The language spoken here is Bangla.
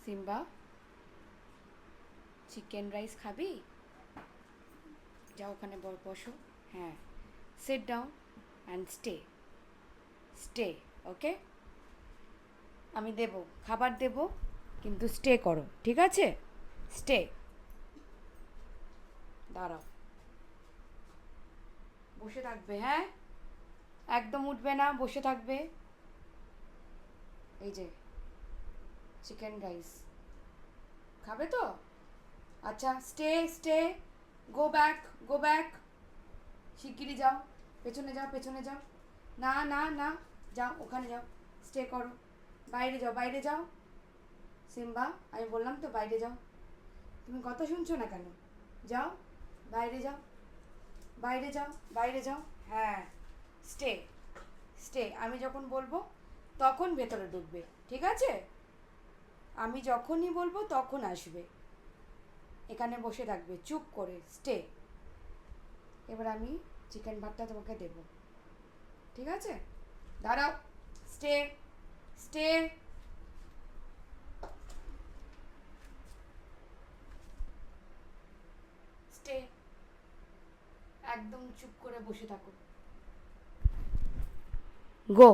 সিম্বা, চিকেন রাইস খাবি? যাও ওখানে বসো। হ্যাঁ, সিট ডাউন অ্যান্ড স্টে। ওকে, আমি দেব, খাবার দেব, কিন্তু স্টে করো, ঠিক আছে? স্টে। দাঁড়াও, বসে থাকবে, হ্যাঁ, একদম উঠবে না, বসে থাকবে। এই যে চিকেন রাইস খাবে তো? আচ্ছা, স্টে, গো ব্যাক। শিগগিরই যাও, পেছনে যাও। না, যাও, ওখানে যাও, স্টে করো। বাইরে যাও। সিম্বা, আমি বললাম তো বাইরে যাও। তুমি কথা শুনছো না কেন? যাও, বাইরে যাও, বাইরে যাও। হ্যাঁ, স্টে। আমি যখন বলবো তখন ভেতরে ঢুকবে, ঠিক আছে? আমি যখনই বলবো তখন আসবে, এখানে বসে থাকবে চুপ করে, স্টে। এবার আমি চিকেন ভাতটা তোমাকে দেব, ঠিক আছে? দাঁড়াও, স্টে। স্টে, একদম চুপ করে বসে থাকো। গো।